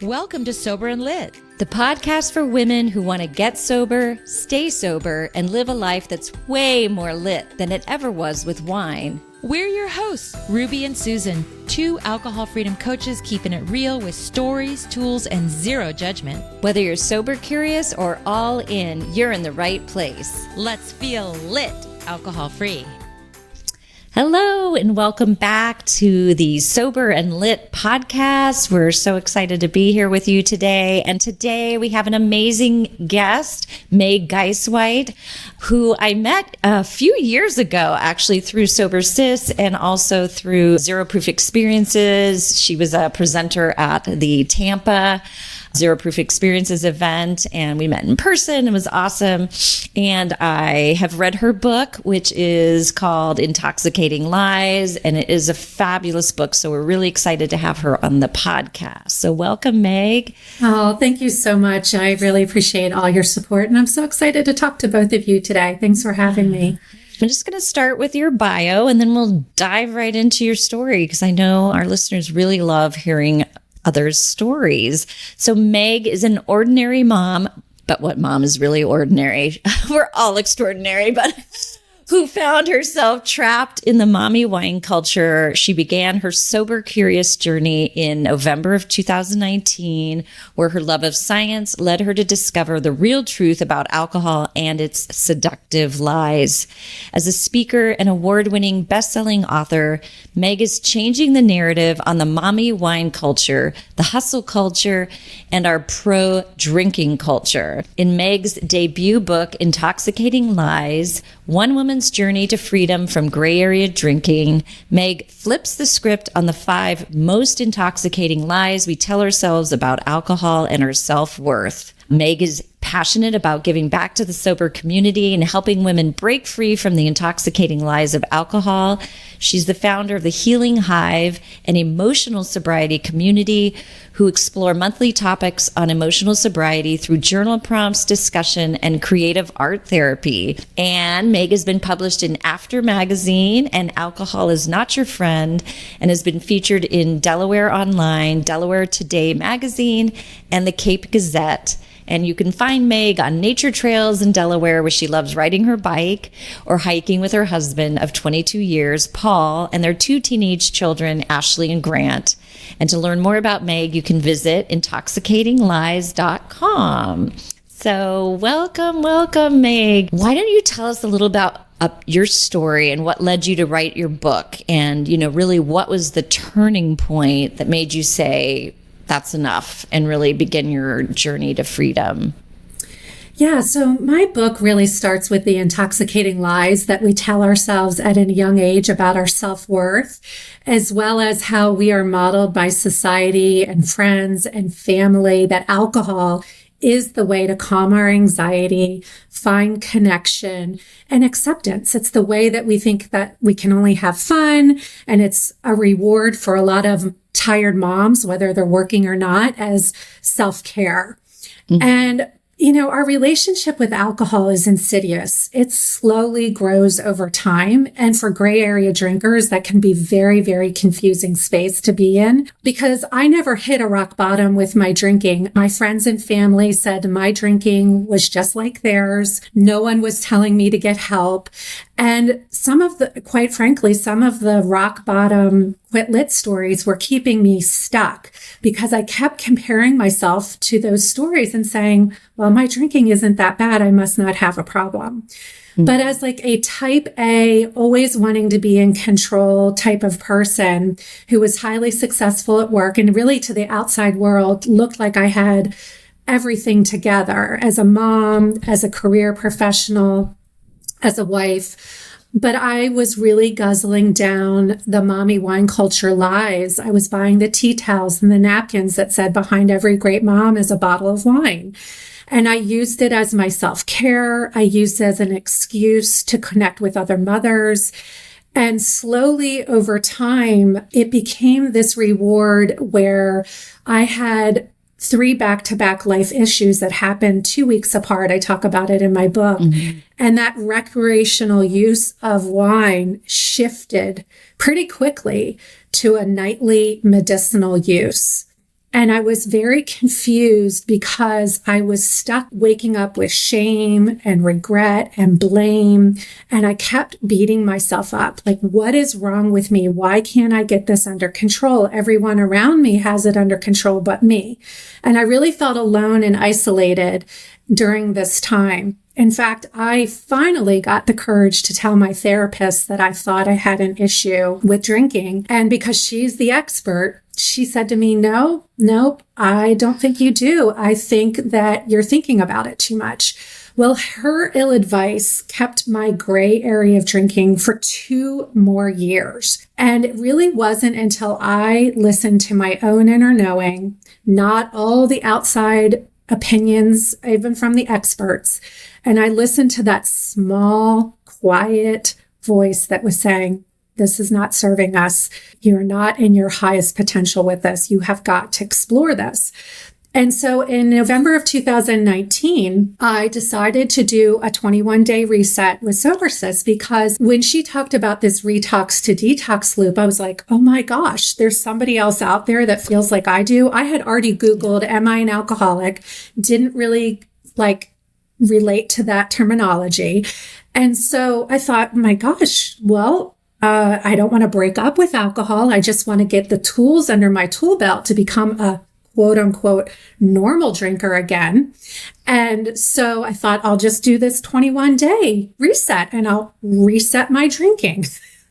Welcome to Sober and Lit, the podcast for women who want to get sober, stay sober, and live a life that's way more lit than it ever was with wine. We're your hosts, Ruby and Susan, two alcohol freedom coaches keeping it real with stories, tools, and zero judgment. Whether you're sober curious or all in, you're in the right place. Let's feel lit, alcohol free. Hello and welcome back to the Sober and Lit podcast. We're so excited to be here with you today. And today we have an amazing guest, Meg Geisewite, who I met a few years ago, actually through Sober Sis and also through Zero Proof Experiences. She was a presenter at the Tampa Zero Proof Experiences event, and we met in person. It was awesome. And I have read her book, which is called Intoxicating Lies, and it is a fabulous book. So we're really excited to have her on the podcast. So welcome, Meg. Oh, thank you so much. I really appreciate all your support, and I'm so excited to talk to both of you today. Thanks for having me. I'm just going to start with your bio, and then we'll dive right into your story, because I know our listeners really love hearing others' stories. So Meg is an ordinary mom, but what mom is really ordinary? We're all extraordinary, but who found herself trapped in the mommy wine culture. She began her sober curious journey in November of 2019, where her love of science led her to discover the real truth about alcohol and its seductive lies. As a speaker and award-winning best-selling author, Meg is changing the narrative on the mommy wine culture, the hustle culture, and our pro-drinking culture. In Meg's debut book, Intoxicating Lies, One Woman's Journey to Freedom from Gray Area Drinking, Meg flips the script on the 5 most intoxicating lies we tell ourselves about alcohol and our self-worth. Meg is passionate about giving back to the sober community and helping women break free from the intoxicating lies of alcohol. She's the founder of the Healing Hive, an emotional sobriety community who explore monthly topics on emotional sobriety through journal prompts, discussion, and creative art therapy. And Meg has been published in After Magazine and Alcohol Is Not Your Friend, and has been featured in Delaware Online, Delaware Today Magazine, and the Cape Gazette. And you can find Meg on nature trails in Delaware, where she loves riding her bike or hiking with her husband of 22 years, Paul, and their 2 teenage children, Ashley and Grant. And to learn more about Meg, you can visit intoxicatinglies.com. So welcome, Meg. Why don't you tell us a little about your story and what led you to write your book? And, really what was the turning point that made you say, that's enough, and really begin your journey to freedom? Yeah, so my book really starts with the intoxicating lies that we tell ourselves at a young age about our self-worth, as well as how we are modeled by society and friends and family, that alcohol is the way to calm our anxiety, find connection, and acceptance. It's the way that we think that we can only have fun, and it's a reward for a lot of tired moms, whether they're working or not, as self-care. Mm-hmm. And our relationship with alcohol is insidious. It slowly grows over time. And for gray area drinkers, that can be very, very confusing space to be in, because I never hit a rock bottom with my drinking. My friends and family said my drinking was just like theirs. No one was telling me to get help. And quite frankly, some of the rock bottom quit lit stories were keeping me stuck, because I kept comparing myself to those stories and saying, well, my drinking isn't that bad. I must not have a problem. Mm-hmm. But as like a type A, always wanting to be in control type of person who was highly successful at work and really to the outside world looked like I had everything together as a mom, as a career professional, as a wife. But I was really guzzling down the mommy wine culture lies. I was buying the tea towels and the napkins that said behind every great mom is a bottle of wine. And I used it as my self-care. I used it as an excuse to connect with other mothers. And slowly over time, it became this reward where I had 3 back-to-back life issues that happened 2 weeks apart. I talk about it in my book. Mm-hmm. And that recreational use of wine shifted pretty quickly to a nightly medicinal use. And I was very confused because I was stuck waking up with shame and regret and blame. And I kept beating myself up. Like, what is wrong with me? Why can't I get this under control? Everyone around me has it under control but me. And I really felt alone and isolated during this time. In fact, I finally got the courage to tell my therapist that I thought I had an issue with drinking. And because she's the expert, she said to me, nope, I don't think you do. I think that you're thinking about it too much. Well, her ill advice kept my gray area of drinking for 2 more years. And it really wasn't until I listened to my own inner knowing, not all the outside opinions, even from the experts. And I listened to that small, quiet voice that was saying, this is not serving us. You're not in your highest potential with this. You have got to explore this. And so in November of 2019, I decided to do a 21-day reset with SoberSis because when she talked about this retox to detox loop, I was like, oh my gosh, there's somebody else out there that feels like I do. I had already Googled, am I an alcoholic? Didn't really relate to that terminology. And so I thought, my gosh, well, I don't want to break up with alcohol. I just want to get the tools under my tool belt to become a quote unquote normal drinker again. And so I thought I'll just do this 21-day reset and I'll reset my drinking.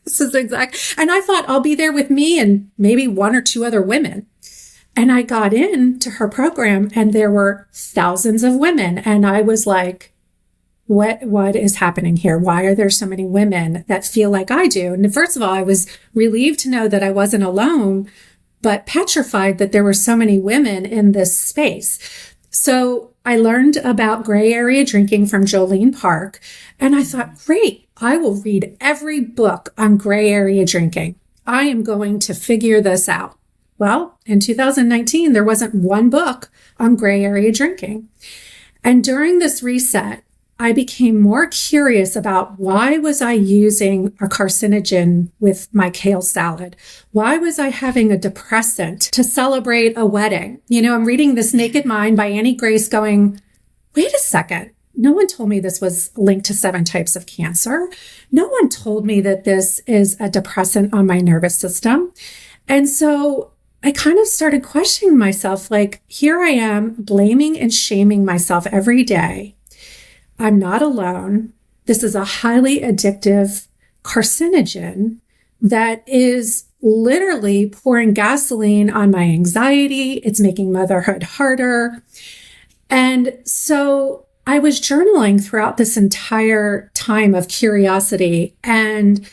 This is exact. And I thought I'll be there with me and maybe 1 or 2 other women. And I got into her program and there were thousands of women. And I was like, what is happening here? Why are there so many women that feel like I do? And first of all, I was relieved to know that I wasn't alone, but petrified that there were so many women in this space. So I learned about gray area drinking from Jolene Park. And I thought, great, I will read every book on gray area drinking. I am going to figure this out. Well, in 2019, there wasn't one book on gray area drinking. And during this reset, I became more curious about why was I using a carcinogen with my kale salad? Why was I having a depressant to celebrate a wedding? I'm reading this Naked Mind by Annie Grace going, wait a second. No one told me this was linked to 7 types of cancer. No one told me that this is a depressant on my nervous system. And so I kind of started questioning myself, like, here I am blaming and shaming myself every day. I'm not alone. This is a highly addictive carcinogen that is literally pouring gasoline on my anxiety. It's making motherhood harder. And so I was journaling throughout this entire time of curiosity. And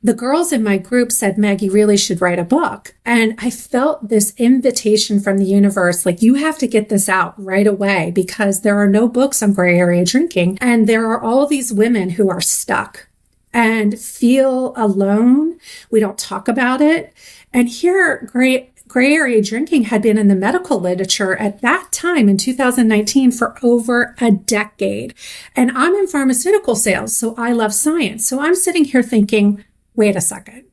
the girls in my group said, Meg, you really should write a book. And I felt this invitation from the universe, like, you have to get this out right away because there are no books on gray area drinking. And there are all these women who are stuck and feel alone. We don't talk about it. And here, gray area drinking had been in the medical literature at that time in 2019 for over a decade. And I'm in pharmaceutical sales, so I love science. So I'm sitting here thinking, wait a second.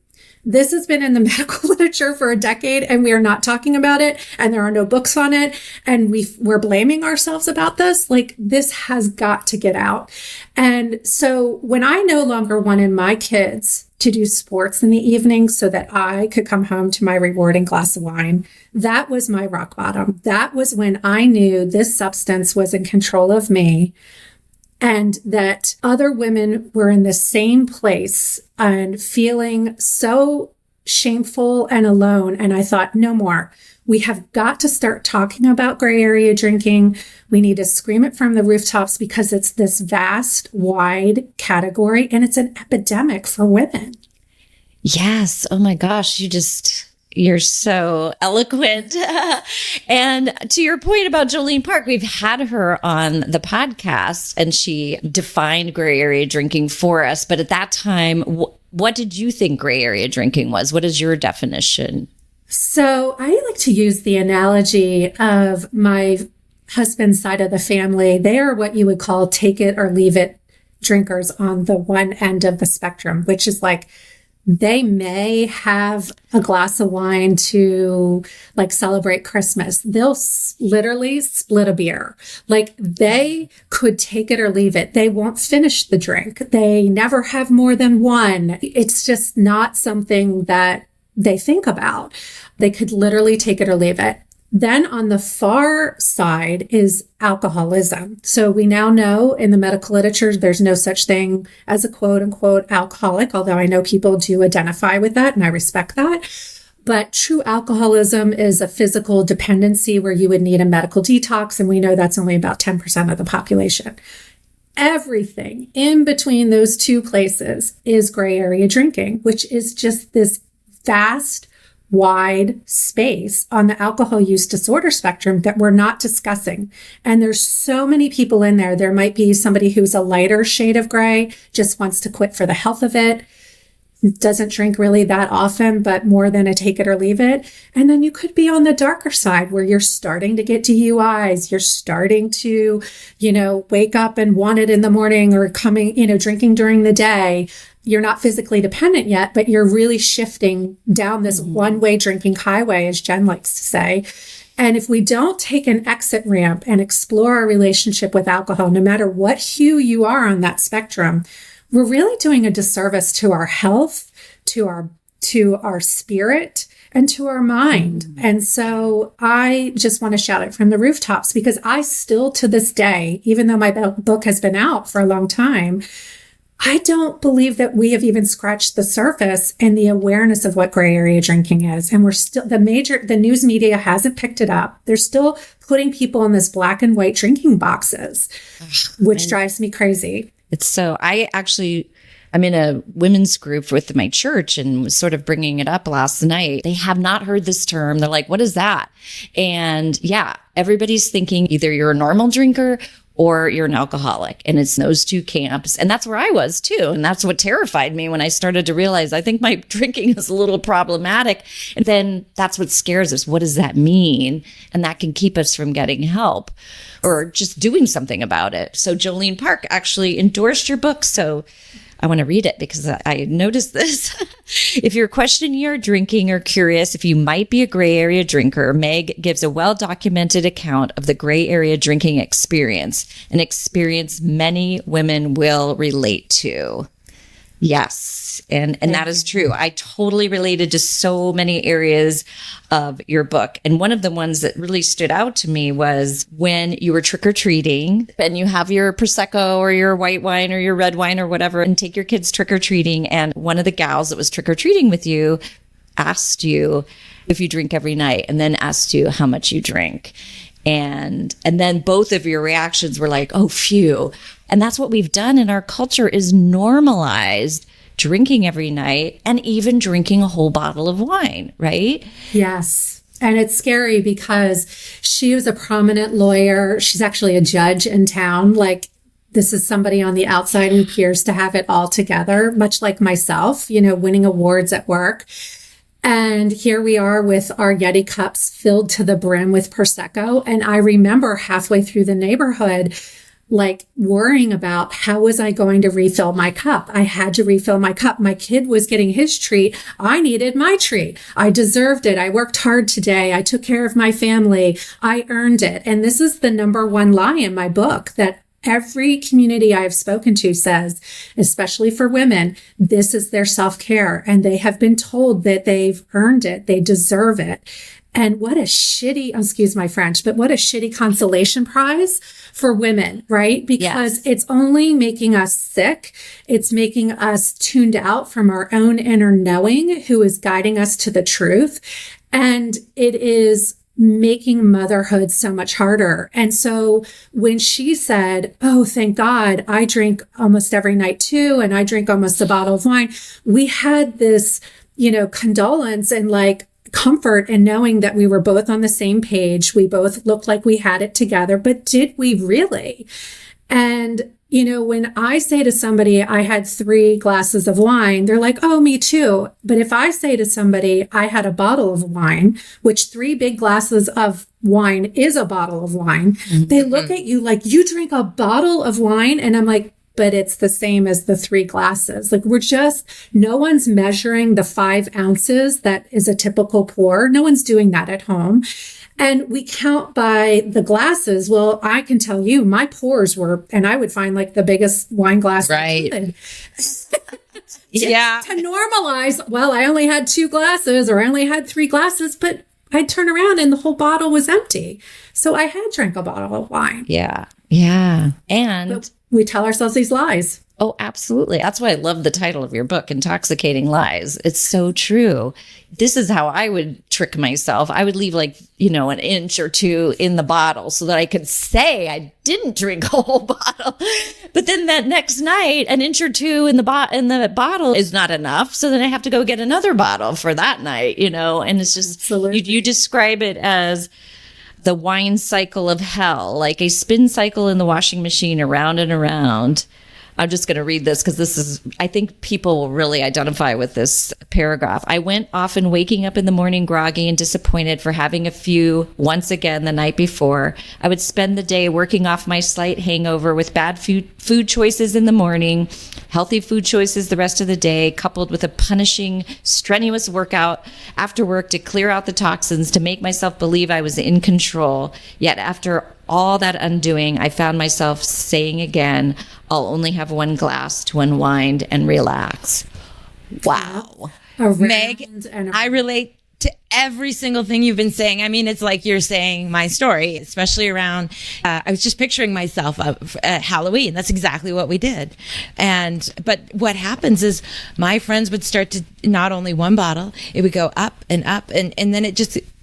This has been in the medical literature for a decade and we are not talking about it and there are no books on it and we're blaming ourselves about this. Like, this has got to get out. And so when I no longer wanted my kids to do sports in the evening so that I could come home to my rewarding glass of wine, that was my rock bottom. That was when I knew this substance was in control of me. And that other women were in the same place and feeling so shameful and alone. And I thought, no more. We have got to start talking about gray area drinking. We need to scream it from the rooftops because it's this vast, wide category and it's an epidemic for women. Yes. Oh my gosh. You're so eloquent. And to your point about Jolene Park, we've had her on the podcast and she defined gray area drinking for us. But at that time, what did you think gray area drinking was? What is your definition? So I like to use the analogy of my husband's side of the family. They are what you would call take it or leave it drinkers on the one end of the spectrum, which is like, They may have a glass of wine to like celebrate Christmas. They'll literally split a beer. Like they could take it or leave it. They won't finish the drink. They never have more than one. It's just not something that they think about. They could literally take it or leave it. Then on the far side is alcoholism. So we now know in the medical literature, there's no such thing as a quote unquote alcoholic, although I know people do identify with that and I respect that. But true alcoholism is a physical dependency where you would need a medical detox. And we know that's only about 10% of the population. Everything in between those two places is gray area drinking, which is just this vast, wide space on the alcohol use disorder spectrum that we're not discussing. And there's so many people in there. There might be somebody who's a lighter shade of gray, just wants to quit for the health of it, doesn't drink really that often, but more than a take it or leave it. And then you could be on the darker side where you're starting to get DUIs. You're starting to, wake up and want it in the morning or drinking during the day. You're not physically dependent yet, but you're really shifting down this one-way drinking highway, as Jen likes to say. And if we don't take an exit ramp and explore our relationship with alcohol, no matter what hue you are on that spectrum, we're really doing a disservice to our health, to our spirit, and to our mind. And so I just want to shout it from the rooftops because I still, to this day, even though my book has been out for a long time, I don't believe that we have even scratched the surface and the awareness of what gray area drinking is. And we're still, the news media hasn't picked it up. They're still putting people in this black and white drinking boxes, which drives me crazy. It's so, I'm in a women's group with my church and was sort of bringing it up last night. They have not heard this term. They're like, what is that? And yeah, everybody's thinking either you're a normal drinker or you're an alcoholic. And it's those two camps. And that's where I was too. And that's what terrified me when I started to realize I think my drinking is a little problematic. And then that's what scares us. What does that mean? And that can keep us from getting help or just doing something about it. So Jolene Park actually endorsed your book. So I want to read it because I noticed this. If you're questioning your drinking or curious if you might be a gray area drinker, Meg gives a well-documented account of the gray area drinking experience, an experience many women will relate to. Yes. And that is true. I totally related to so many areas of your book. And one of the ones that really stood out to me was when you were trick-or-treating and you have your Prosecco or your white wine or your red wine or whatever and take your kids trick-or-treating. And one of the gals that was trick-or-treating with you asked you if you drink every night and then asked you how much you drink. And then both of your reactions were like, oh, phew. And that's what we've done in our culture is normalized drinking every night and even drinking a whole bottle of wine, right? Yes. And it's scary because she was a prominent lawyer. She's actually a judge in town. Like, this is somebody on the outside who appears to have it all together, much like myself, winning awards at work. And here we are with our Yeti cups filled to the brim with Prosecco. And I remember halfway through the neighborhood, like worrying about how was I going to refill my cup? I had to refill my cup. My kid was getting his treat. I needed my treat. I deserved it. I worked hard today. I took care of my family. I earned it. And this is the number one lie in my book that every community I've spoken to says, especially for women, this is their self-care. And they have been told that they've earned it. They deserve it. And what a shitty, excuse my French, but what a shitty consolation prize for women, right? Because It's only making us sick. It's making us tuned out from our own inner knowing who is guiding us to the truth. And it is making motherhood so much harder. And so when she said, oh, thank God, I drink almost every night too, and I drink almost a bottle of wine, we had this, condolence and like comfort in knowing that we were both on the same page. We both looked like we had it together, but did we really? And when I say to somebody, I had 3 glasses of wine, they're like, oh, me too. But if I say to somebody, I had a bottle of wine, which 3 big glasses of wine is a bottle of wine, they look at you like, you drink a bottle of wine? And I'm like, but it's the same as the 3 glasses. Like no one's measuring the 5 ounces that is a typical pour. No one's doing that at home. And we count by the glasses. Well, I can tell you my pours were, and I would find like the biggest wine glass. Right. Yeah. To normalize, well, I only had 2 glasses or I only had 3 glasses, but I'd turn around and the whole bottle was empty. So I had drank a bottle of wine. Yeah. Yeah. And but we tell ourselves these lies. Oh, absolutely. That's why I love the title of your book, Intoxicating Lies. It's so true. This is how I would trick myself. I would leave an inch or 2 in the bottle so that I could say I didn't drink a whole bottle. But then that next night, an inch or 2 in the bottle is not enough. So then I have to go get another bottle for that night, and it's just, you describe it as the wine cycle of hell, like a spin cycle in the washing machine, around and around. I'm just going to read this because I think people will really identify with this paragraph. I went often waking up in the morning groggy and disappointed for having a few once again the night before. I would spend the day working off my slight hangover with bad food choices in the morning, healthy food choices the rest of the day, coupled with a punishing, strenuous workout after work to clear out the toxins to make myself believe I was in control. Yet after all that undoing, I found myself saying again, I'll only have 1 glass to unwind and relax. Wow. Meg, I relate to every single thing you've been saying. I mean, it's like you're saying my story, especially around, I was just picturing myself at Halloween. That's exactly what we did. But what happens is my friends would start to, not only 1 bottle, it would go up and up. And then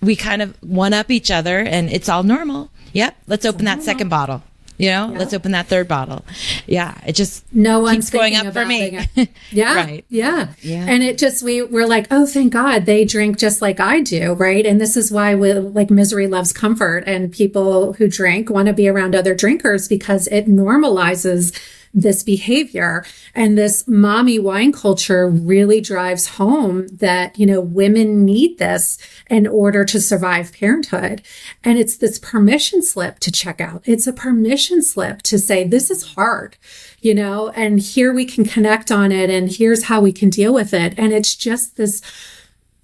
we kind of one up each other and it's all normal. Yep. Let's open that second bottle. Let's open that 3rd bottle. Yeah. It just keeps going up for me. Yeah. Right. Yeah. And it just, we're like, oh, thank God they drink just like I do. Right. And this is why misery loves comfort, and people who drink want to be around other drinkers because it normalizes this behavior. And this mommy wine culture really drives home that, women need this in order to survive parenthood. And it's this permission slip to check out. It's a permission slip to say, this is hard, and here we can connect on it. And here's how we can deal with it. And it's just this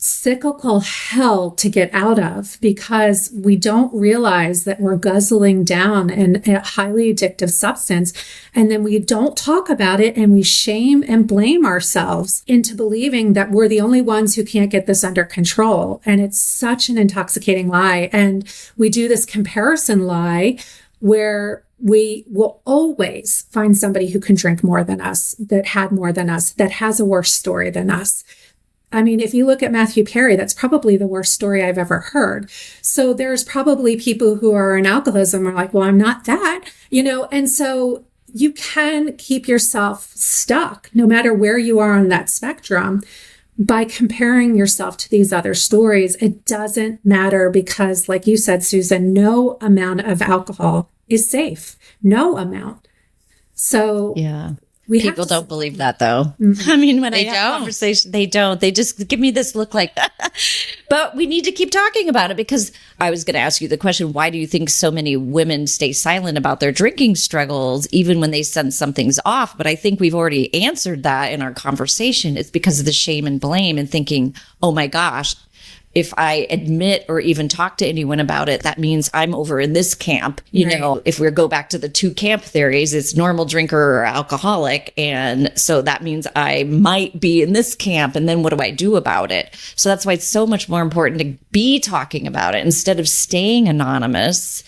cyclical hell to get out of because we don't realize that we're guzzling down a highly addictive substance. And then we don't talk about it and we shame and blame ourselves into believing that we're the only ones who can't get this under control. And it's such an intoxicating lie. And we do this comparison lie where we will always find somebody who can drink more than us, that had more than us, that has a worse story than us. I mean, if you look at Matthew Perry, that's probably the worst story I've ever heard. So there's probably people who are in alcoholism are like, well, I'm not that, and so you can keep yourself stuck no matter where you are on that spectrum by comparing yourself to these other stories. It doesn't matter because, like you said, Susan, no amount of alcohol is safe. No amount. So yeah. People don't believe that, though. Mm-hmm. I mean, when I have conversation, they don't. They just give me this look like, but we need to keep talking about it because I was going to ask you the question, why do you think so many women stay silent about their drinking struggles, even when they sense something's off? But I think we've already answered that in our conversation. It's because of the shame and blame and thinking, oh my gosh, if I admit or even talk to anyone about it, that means I'm over in this camp. If we go back to the 2 camp theories, it's normal drinker or alcoholic. And so that means I might be in this camp. And then what do I do about it? So that's why it's so much more important to be talking about it instead of staying anonymous.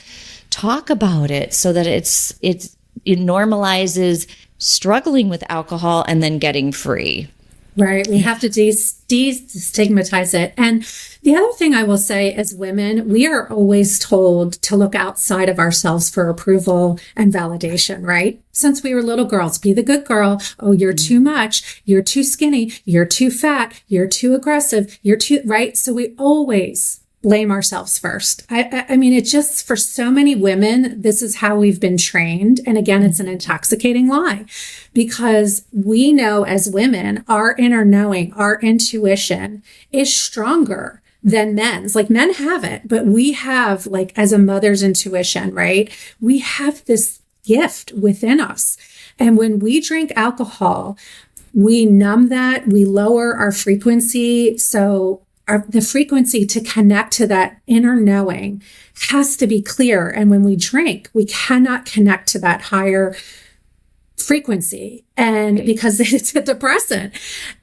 Talk about it so that it normalizes struggling with alcohol and then getting free. Right. We have to destigmatize it. And the other thing I will say as women, we are always told to look outside of ourselves for approval and validation, right? Since we were little girls, be the good girl. Oh, you're too much. You're too skinny. You're too fat. You're too aggressive. Right? So we always blame ourselves first. I mean, it just, for so many women, this is how we've been trained. And again, it's an intoxicating lie because we know as women, our inner knowing, our intuition is stronger than men's. Like men have it, but we have, like, as a mother's intuition, right? We have this gift within us. And when we drink alcohol, we numb that, we lower our frequency. So the frequency to connect to that inner knowing has to be clear. And when we drink, we cannot connect to that higher frequency, and because it's a depressant.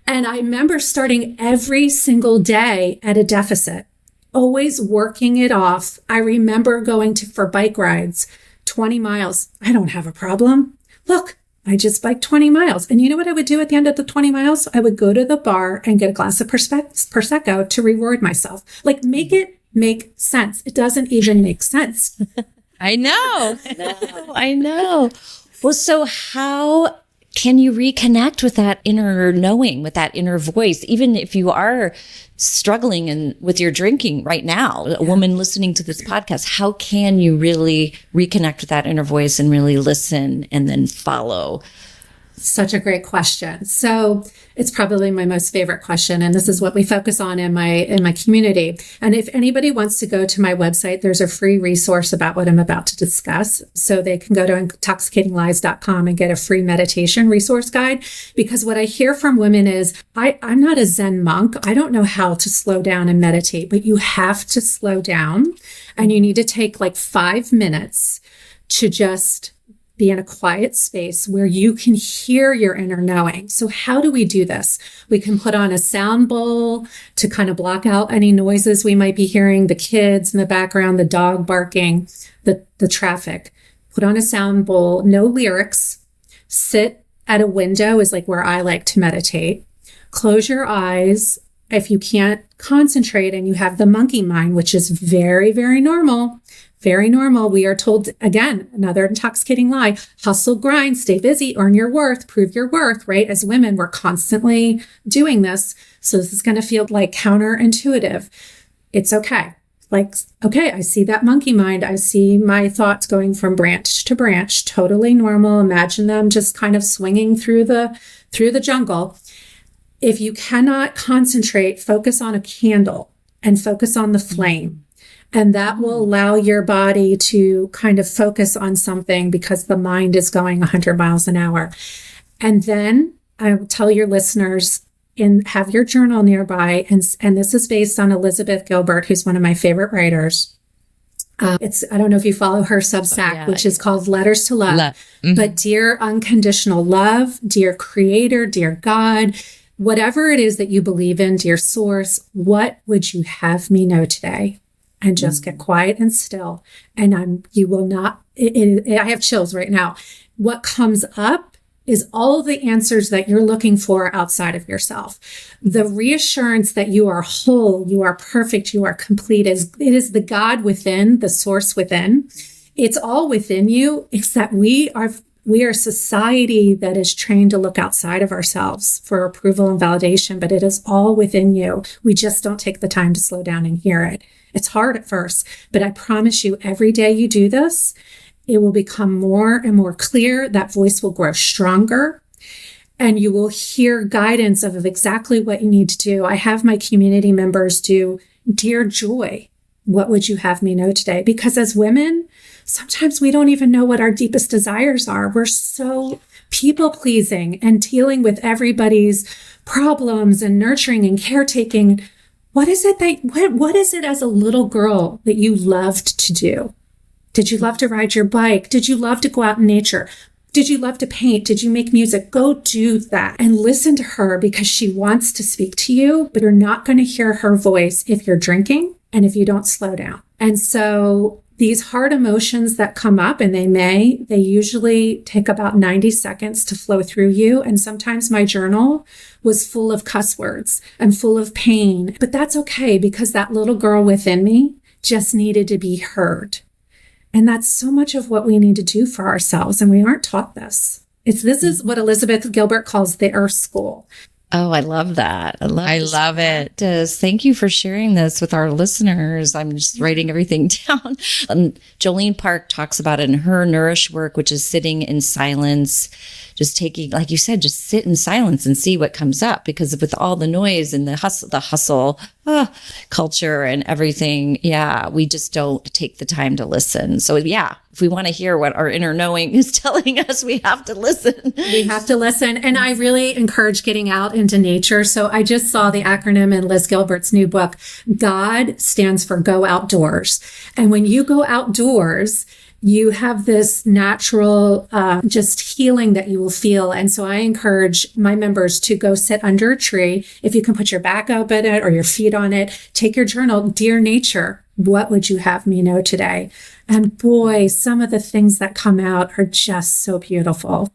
And I remember starting every single day at a deficit, always working it off. I remember going for bike rides, 20 miles. I don't have a problem. Look, I just biked 20 miles. And you know what I would do at the end of the 20 miles? I would go to the bar and get a glass of Prosecco to reward myself. Like, make it make sense. It doesn't even make sense. I know. I know. Well, so how can you reconnect with that inner knowing, with that inner voice, even if you are struggling with your drinking right now, a woman listening to this podcast, how can you really reconnect with that inner voice and really listen and then follow? Such a great question. So it's probably my most favorite question. And this is what we focus on in my community. And if anybody wants to go to my website, there's a free resource about what I'm about to discuss. So they can go to intoxicatinglies.com and get a free meditation resource guide. Because what I hear from women is, I'm not a Zen monk. I don't know how to slow down and meditate, but you have to slow down, and you need to take like 5 minutes to just be in a quiet space where you can hear your inner knowing. So how do we do this? We can put on a sound bowl to kind of block out any noises we might be hearing, the kids in the background, the dog barking, the traffic. Put on a sound bowl, no lyrics. Sit at a window is like where I like to meditate. Close your eyes. If you can't concentrate and you have the monkey mind, which is very, very normal. Very normal. We are told, again, another intoxicating lie, hustle, grind, stay busy, earn your worth, prove your worth, right? As women, we're constantly doing this. So this is going to feel like counterintuitive. It's okay. Like, okay, I see that monkey mind. I see my thoughts going from branch to branch, totally normal. Imagine them just kind of swinging through the jungle. If you cannot concentrate, focus on a candle and focus on the flame. And that will allow your body to kind of focus on something because the mind is going 100 miles an hour. And then I will tell your listeners, have your journal nearby. And this is based on Elizabeth Gilbert, who's one of my favorite writers. I don't know if you follow her Substack, which is called Letters to Love. Mm-hmm. But dear unconditional love, dear creator, dear God, whatever it is that you believe in, dear source, what would you have me know today? And just get quiet and still. And you will not, I have chills right now. What comes up is all the answers that you're looking for outside of yourself. The reassurance that you are whole, you are perfect, you are complete. It is the God within, the source within. It's all within you, except we are a society that is trained to look outside of ourselves for approval and validation, but it is all within you. We just don't take the time to slow down and hear it. It's hard at first, but I promise you, every day you do this, it will become more and more clear. That voice will grow stronger, and you will hear guidance of exactly what you need to do. I have my community members do, Dear Joy, what would you have me know today? Because as women, sometimes we don't even know what our deepest desires are. We're so people pleasing and dealing with everybody's problems and nurturing and caretaking. What is it as a little girl that you loved to do? Did you love to ride your bike? Did you love to go out in nature? Did you love to paint? Did you make music? Go do that and listen to her, because she wants to speak to you, but you're not going to hear her voice if you're drinking and if you don't slow down. And so these hard emotions that come up, and they usually take about 90 seconds to flow through you. And sometimes my journal was full of cuss words and full of pain, but that's okay, because that little girl within me just needed to be heard. And that's so much of what we need to do for ourselves. And we aren't taught this. This is what Elizabeth Gilbert calls the Earth School. Oh, I love that. I love it. Thank you for sharing this with our listeners. I'm just writing everything down. Jolene Park talks about it in her Nourish work, which is sitting in silence, just taking, like you said, just sit in silence and see what comes up. Because with all the noise and the hustle culture and everything, we just don't take the time to listen. So if we want to hear what our inner knowing is telling us, we have to listen. We have to listen. And I really encourage getting out into nature. So I just saw the acronym in Liz Gilbert's new book. God stands for go outdoors. And when you go outdoors, you have this natural just healing that you will feel. And so I encourage my members to go sit under a tree. If you can put your back up at it or your feet on it, take your journal. Dear nature, what would you have me know today? And boy, some of the things that come out are just so beautiful.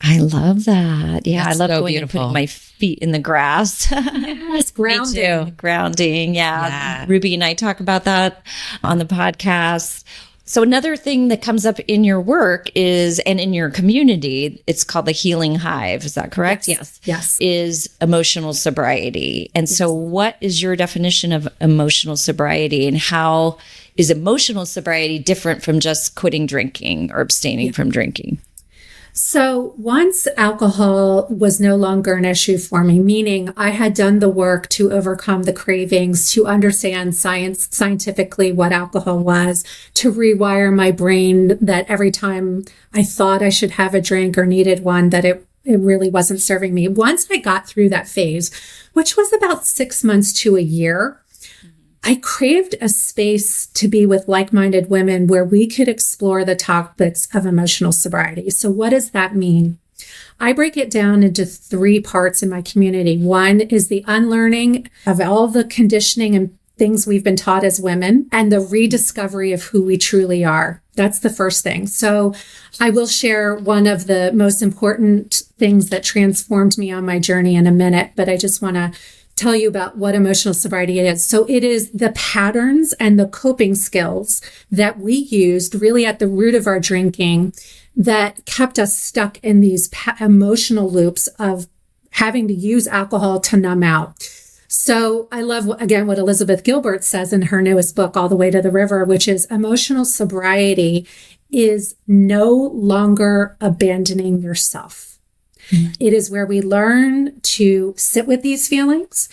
I love that. Yeah, That's I love so going beautiful. and putting my feet in the grass. Yes, grounding. Me too. Grounding. Yeah. Yeah. Ruby and I talk about that on the podcast. So another thing that comes up in your work is, and in your community, it's called the Healing Hive. Is that correct? Yes. Is emotional sobriety. And so what is your definition of emotional sobriety, and how is emotional sobriety different from just quitting drinking or abstaining from drinking? So once alcohol was no longer an issue for me, meaning I had done the work to overcome the cravings, to understand scientifically what alcohol was, to rewire my brain that every time I thought I should have a drink or needed one, that it really wasn't serving me. Once I got through that phase, which was about 6 months to a year, I craved a space to be with like-minded women where we could explore the topics of emotional sobriety. So what does that mean? I break it down into 3 parts in my community. One is the unlearning of all the conditioning and things we've been taught as women, and the rediscovery of who we truly are. That's the first thing. So I will share one of the most important things that transformed me on my journey in a minute, but I just want to tell you about what emotional sobriety is. So it is the patterns and the coping skills that we used really at the root of our drinking that kept us stuck in these emotional loops of having to use alcohol to numb out. So I love, again, what Elizabeth Gilbert says in her newest book, All the Way to the River, which is emotional sobriety is no longer abandoning yourself. It is where we learn to sit with these feelings,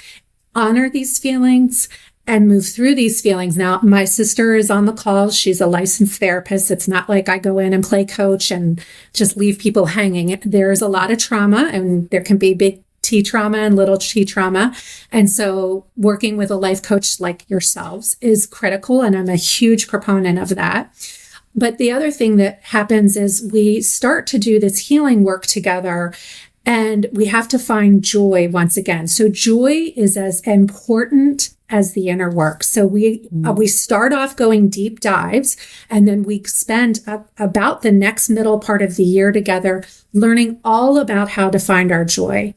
honor these feelings, and move through these feelings. Now, my sister is on the call. She's a licensed therapist. It's not like I go in and play coach and just leave people hanging. There's a lot of trauma, and there can be big T trauma and little T trauma. And so working with a life coach like yourselves is critical, and I'm a huge proponent of that. But the other thing that happens is we start to do this healing work together, and we have to find joy once again. So joy is as important as the inner work. So we start off going deep dives, and then we spend about the next middle part of the year together learning all about how to find our joy,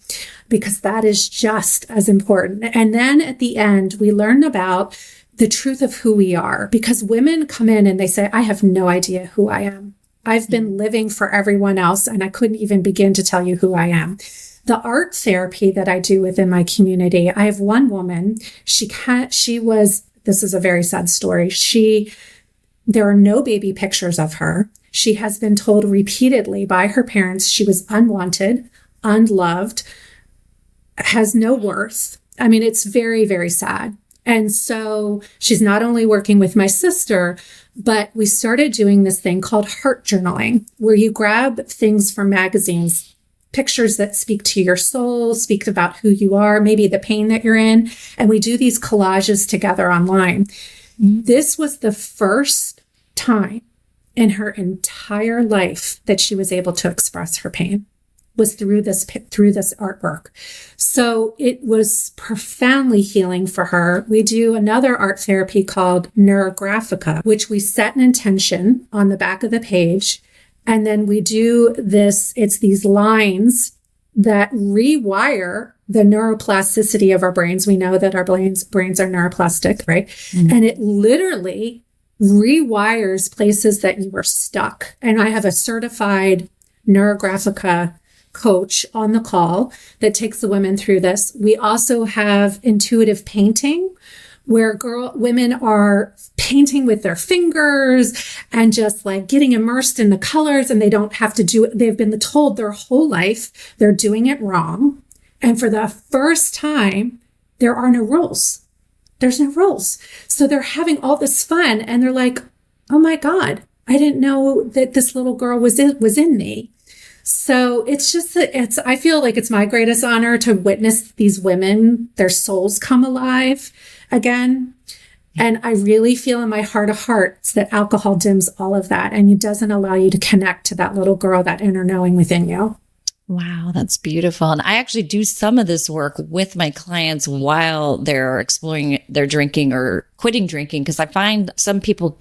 because that is just as important. And then at the end, we learn about the truth of who we are, because women come in and they say, I have no idea who I am. I've been living for everyone else, and I couldn't even begin to tell you who I am. The art therapy that I do within my community, I have one woman, this is a very sad story. There are no baby pictures of her. She has been told repeatedly by her parents she was unwanted, unloved, has no worth. I mean, it's very, very sad. And so she's not only working with my sister, but we started doing this thing called heart journaling, where you grab things from magazines, pictures that speak to your soul, speak about who you are, maybe the pain that you're in. And we do these collages together online. This was the first time in her entire life that she was able to express her pain, was through this artwork. So it was profoundly healing for her. We do another art therapy called neurographica, which we set an intention on the back of the page. And then we do this, it's these lines that rewire the neuroplasticity of our brains. We know that our brains are neuroplastic, right? And it literally rewires places that you were stuck. And I have a certified neurographica coach on the call that takes the women through this. We also have intuitive painting, where women are painting with their fingers and just like getting immersed in the colors, and they don't have to do it. They've been told their whole life they're doing it wrong. And for the first time, there are no rules. There's no rules. So they're having all this fun, and they're like, oh my God, I didn't know that this little girl was in me. So it's just that I feel like it's my greatest honor to witness these women, their souls come alive again. And I really feel in my heart of hearts that alcohol dims all of that, and it doesn't allow you to connect to that little girl, that inner knowing within you. Wow, that's beautiful. And I actually do some of this work with my clients while they're exploring their drinking or quitting drinking, because I find some people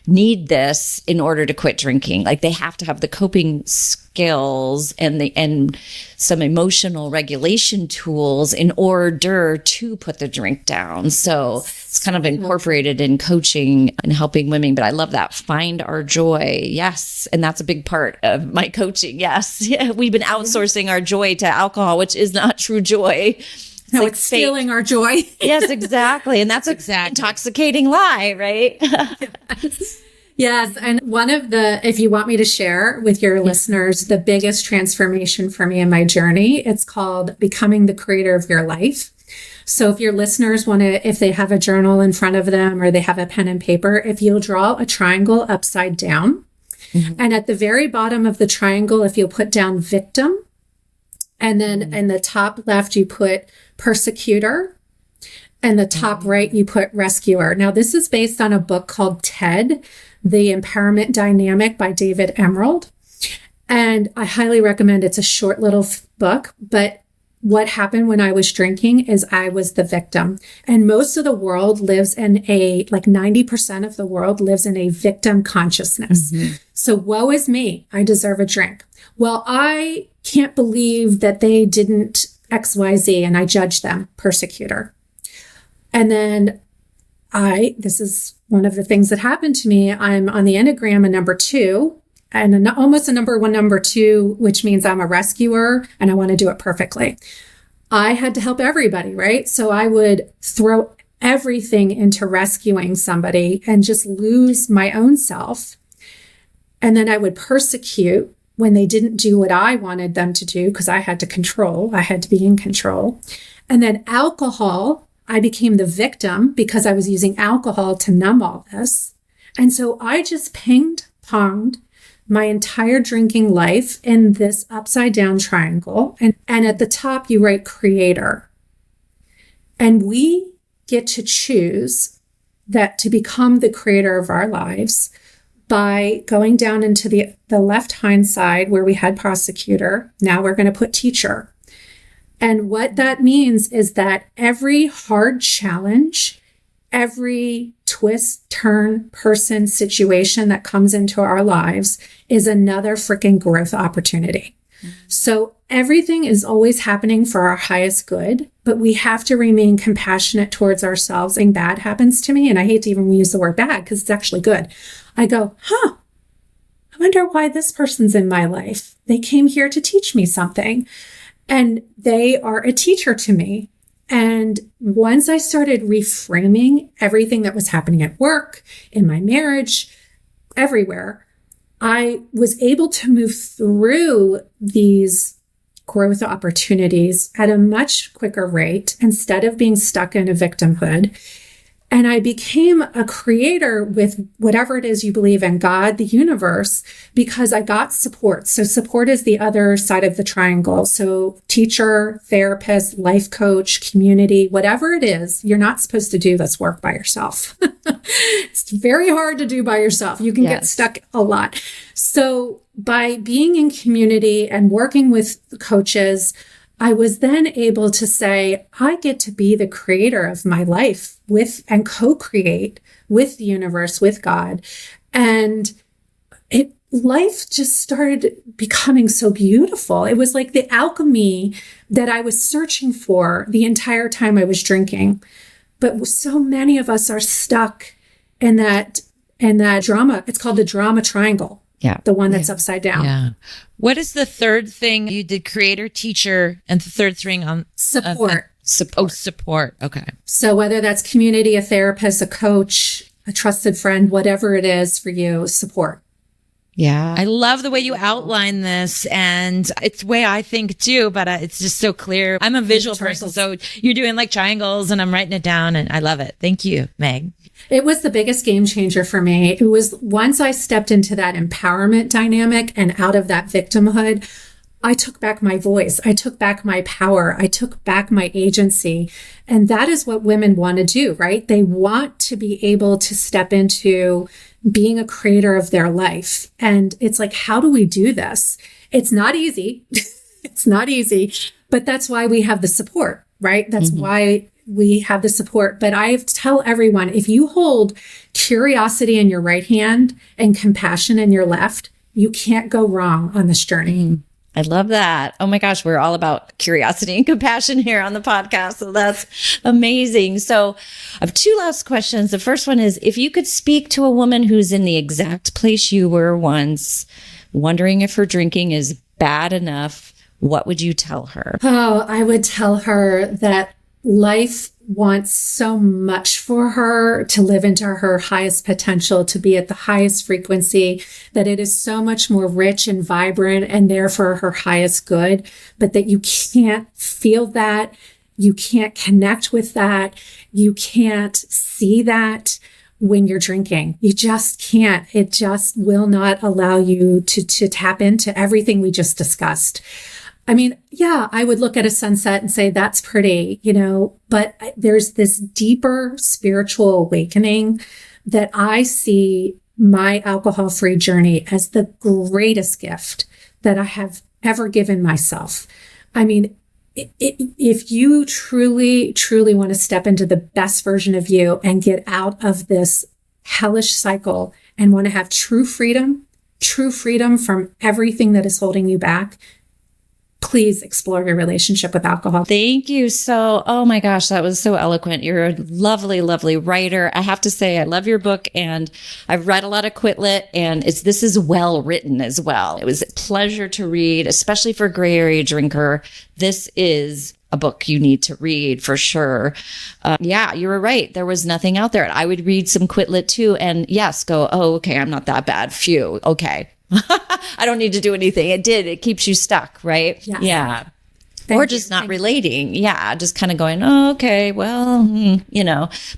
need this in order to quit drinking. Like they have to have the coping skills and some emotional regulation tools in order to put the drink down. So it's kind of incorporated in coaching and helping women. But I love that. Find our joy. Yes. And that's a big part of my coaching. Yes. Yeah. We've been outsourcing our joy to alcohol, which is not true joy. No, it's stealing our joy. Yes, exactly. And that's an intoxicating lie, right? Yes. And one of if you want me to share with your listeners, the biggest transformation for me in my journey, it's called becoming the creator of your life. So if your listeners if they have a journal in front of them or they have a pen and paper, if you'll draw a triangle upside down, and at the very bottom of the triangle, if you'll put down victim, and then in the top left, you put persecutor, and the top right, you put rescuer. Now, this is based on a book called TED, The Empowerment Dynamic by David Emerald. And I highly recommend it's a short little book. But what happened when I was drinking is I was the victim. And most of the world lives in 90% of the world lives in a victim consciousness. So woe is me. I deserve a drink. Well, I can't believe that they didn't XYZ and I judge them, persecutor. And then this is one of the things that happened to me. I'm on the Enneagram, a number 2, and almost a number 2, which means I'm a rescuer and I want to do it perfectly. I had to help everybody, right? So I would throw everything into rescuing somebody and just lose my own self. And then I would persecute when they didn't do what I wanted them to do because I had to control. I had to be in control. And then alcohol, I became the victim because I was using alcohol to numb all this. And so I just pinged-ponged my entire drinking life in this upside down triangle. And at the top, you write creator. And we get to choose that to become the creator of our lives by going down into the left hind side where we had prosecutor. Now we're going to put teacher. And what that means is that every hard challenge, every twist, turn, person, situation that comes into our lives is another freaking growth opportunity. So everything is always happening for our highest good, but we have to remain compassionate towards ourselves. And bad happens to me, and I hate to even use the word bad because it's actually good. I go, I wonder why this person's in my life. They came here to teach me something, and they are a teacher to me. And once I started reframing everything that was happening at work, in my marriage, everywhere, I was able to move through these growth opportunities at a much quicker rate instead of being stuck in a victimhood. And I became a creator with whatever it is you believe in, God, the universe, because I got support. So support is the other side of the triangle. So teacher, therapist, life coach, community, whatever it is, you're not supposed to do this work by yourself. It's very hard to do by yourself. You can get stuck a lot. So by being in community and working with coaches, I was then able to say, I get to be the creator of my life and co-create with the universe, with God. And life just started becoming so beautiful. It was like the alchemy that I was searching for the entire time I was drinking. But so many of us are stuck in that drama. It's called the drama triangle. Yeah. The one that's upside down. Yeah. What is the third thing you did? Creator, teacher, and the third thing on support. Support. Okay. So whether that's community, a therapist, a coach, a trusted friend, whatever it is for you, support. Yeah. I love the way you outline this, and it's the way I think too, but it's just so clear. I'm a visual person, so you're doing like triangles and I'm writing it down, and I love it. Thank you, Meg. It was the biggest game changer for me. It was once I stepped into that empowerment dynamic and out of that victimhood, I took back my voice. I took back my power. I took back my agency. And that is what women want to do, right? They want to be able to step into being a creator of their life. And it's like, how do we do this? It's not easy. It's not easy, but that's why we have the support, right? That's why we have the support. But I tell everyone, if you hold curiosity in your right hand and compassion in your left, you can't go wrong on this journey. I love that. Oh my gosh, we're all about curiosity and compassion here on the podcast. So that's amazing. So I have two last questions. The first one is, if you could speak to a woman who's in the exact place you were once, wondering if her drinking is bad enough, what would you tell her? Oh, I would tell her that life wants so much for her to live into her highest potential, to be at the highest frequency, that it is so much more rich and vibrant and therefore her highest good, but that you can't feel that, you can't connect with that, you can't see that when you're drinking. You just can't. It just will not allow you to tap into everything we just discussed. I mean, yeah, I would look at a sunset and say, that's pretty, but there's this deeper spiritual awakening that I see my alcohol-free journey as the greatest gift that I have ever given myself. I mean, if you truly, truly want to step into the best version of you and get out of this hellish cycle and want to have true freedom from everything that is holding you back, please explore your relationship with alcohol. Thank you. Oh my gosh, that was so eloquent. You're a lovely, lovely writer. I have to say, I love your book, and I've read a lot of Quit Lit, and this is well written as well. It was a pleasure to read, especially for a gray area drinker. This is a book you need to read for sure. Yeah, you were right. There was nothing out there. I would read some Quit Lit too, and yes, go, oh, okay, I'm not that bad. Phew. Okay. I don't need to do anything. It keeps you stuck, right? Yes. Yeah. Or just not relating. Yeah. Just kind of going, oh, okay, well,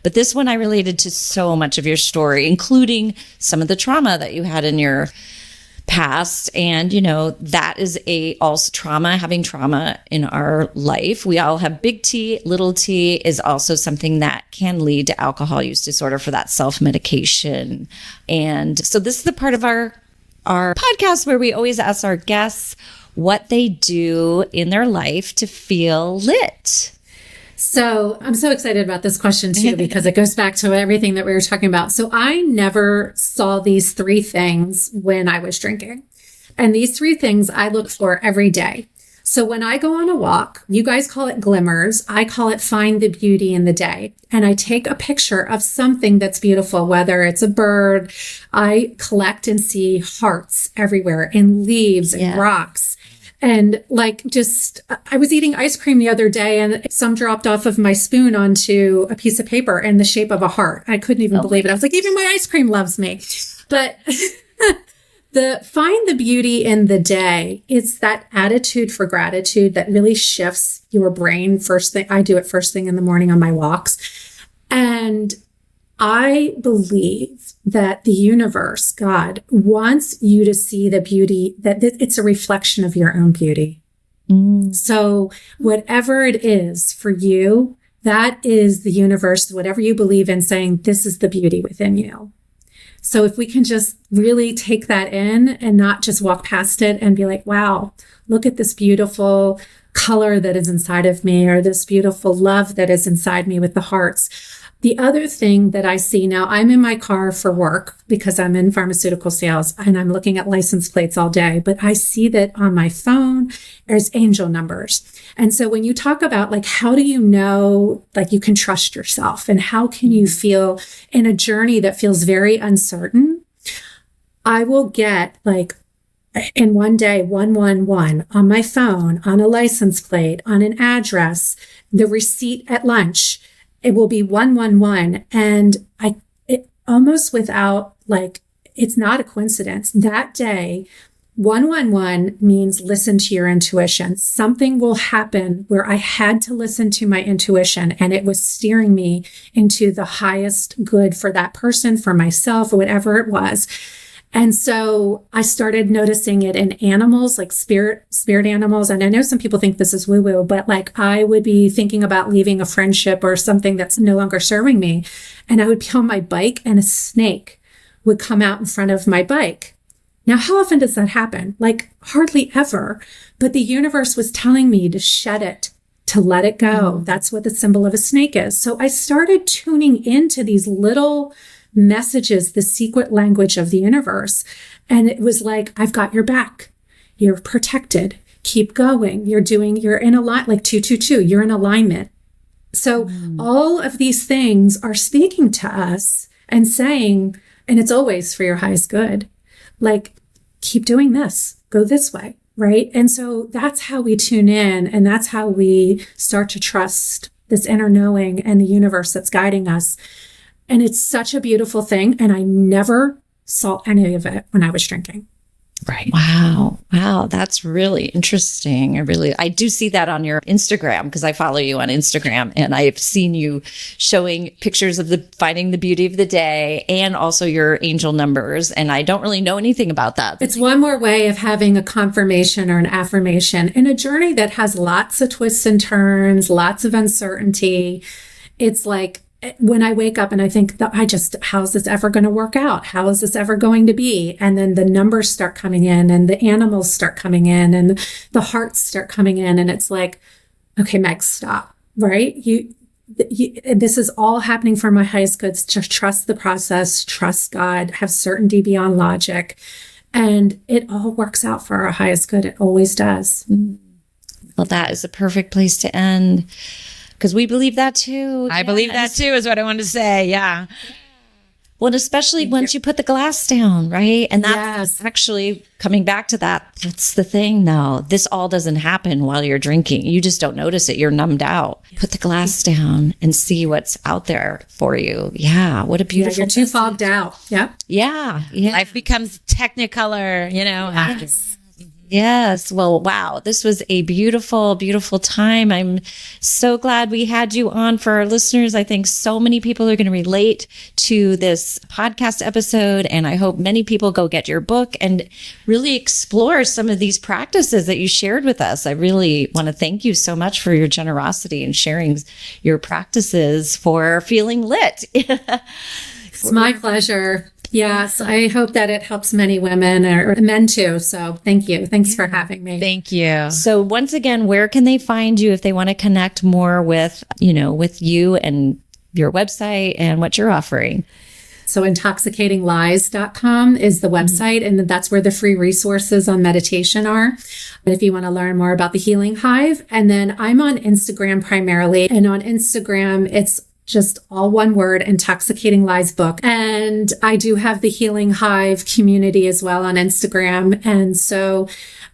but this one I related to so much of your story, including some of the trauma that you had in your past. And, that is also trauma, having trauma in our life. We all have big T, little t is also something that can lead to alcohol use disorder for that self-medication. And so this is the part of our podcast where we always ask our guests what they do in their life to feel lit. So I'm so excited about this question too, because it goes back to everything that we were talking about. So I never saw these three things when I was drinking. And these three things I look for every day. So when I go on a walk, you guys call it glimmers. I call it find the beauty in the day. And I take a picture of something that's beautiful, whether it's a bird. I collect and see hearts everywhere and leaves and rocks. And I was eating ice cream the other day and some dropped off of my spoon onto a piece of paper in the shape of a heart. I couldn't even believe it. I was like, even my ice cream loves me. But find the beauty in the day. It's that attitude for gratitude that really shifts your brain first thing. I do it first thing in the morning on my walks. And I believe that the universe, God, wants you to see the beauty, that it's a reflection of your own beauty. So whatever it is for you, that is the universe, whatever you believe in, saying this is the beauty within you. So if we can just really take that in and not just walk past it and be like, wow, look at this beautiful color that is inside of me, or this beautiful love that is inside me with the hearts. The other thing that I see now, I'm in my car for work because I'm in pharmaceutical sales and I'm looking at license plates all day, but I see that on my phone, there's angel numbers. And so when you talk about how do you know, you can trust yourself and how can you feel in a journey that feels very uncertain, I will get in one day, 111 on my phone, on a license plate, on an address, the receipt at lunch. It will be 111. And it almost without it's not a coincidence. That day, 111 means listen to your intuition. Something will happen where I had to listen to my intuition, and it was steering me into the highest good for that person, for myself, or whatever it was. And so I started noticing it in animals, like spirit animals. And I know some people think this is woo-woo, but like I would be thinking about leaving a friendship or something that's no longer serving me. And I would be on my bike and a snake would come out in front of my bike. Now, how often does that happen? Like hardly ever. But the universe was telling me to shed it, to let it go. That's what the symbol of a snake is. So I started tuning into these little messages, the secret language of the universe. And it was like, I've got your back. You're protected. Keep going. You're in a line, like 222. You're in alignment. So all of these things are speaking to us and saying, and it's always for your highest good, like, keep doing this, go this way, right? And so that's how we tune in, and that's how we start to trust this inner knowing and the universe that's guiding us. And it's such a beautiful thing. And I never saw any of it when I was drinking. Right. Wow. That's really interesting. I do see that on your Instagram because I follow you on Instagram, and I've seen you showing pictures of finding the beauty of the day and also your angel numbers. And I don't really know anything about that. It's one more way of having a confirmation or an affirmation in a journey that has lots of twists and turns, lots of uncertainty. It's like, when I wake up and I think how's this ever going to work out? How is this ever going to be? And then the numbers start coming in and the animals start coming in and the hearts start coming in. And it's like, okay, Meg, stop, right? This is all happening for my highest good. Just trust the process, trust God, have certainty beyond logic. And it all works out for our highest good. It always does. Well, that is a perfect place to end. Because we believe that too. I believe that too is what I wanted to say. Yeah. Well, especially once you put the glass down, right? And that's actually coming back to that. That's the thing though. This all doesn't happen while you're drinking. You just don't notice it. You're numbed out. Put the glass down and see what's out there for you. Yeah. What a beautiful. You're too fogged out. Yep. Yeah. Life becomes technicolor, after. Yes. Well, wow. This was a beautiful, beautiful time. I'm so glad we had you on for our listeners. I think so many people are going to relate to this podcast episode, and I hope many people go get your book and really explore some of these practices that you shared with us. I really want to thank you so much for your generosity and sharing your practices for feeling lit. It's my pleasure. Yes, I hope that it helps many women or men too. So thank you. Thanks for having me. Thank you. So once again, where can they find you if they want to connect more with you and your website and what you're offering? So intoxicatinglies.com is the website, and that's where the free resources on meditation are. But if you want to learn more about the Healing Hive, and then I'm on Instagram primarily, and on Instagram, it's just all one word, Intoxicating Lies book. And I do have the Healing Hive community as well on Instagram. And so,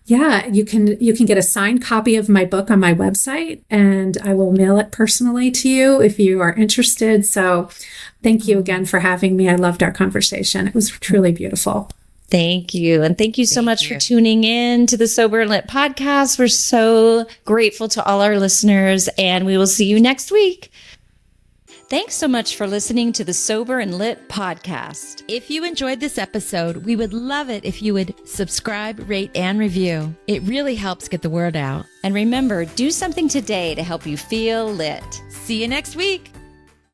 yeah, you can get a signed copy of my book on my website, and I will mail it personally to you if you are interested. So thank you again for having me. I loved our conversation. It was truly beautiful. Thank you. And thank you so much for tuning in to the Sober and Lit podcast. We're so grateful to all our listeners, and we will see you next week. Thanks so much for listening to the Sober and Lit podcast. If you enjoyed this episode, we would love it if you would subscribe, rate, and review. It really helps get the word out. And remember, do something today to help you feel lit. See you next week.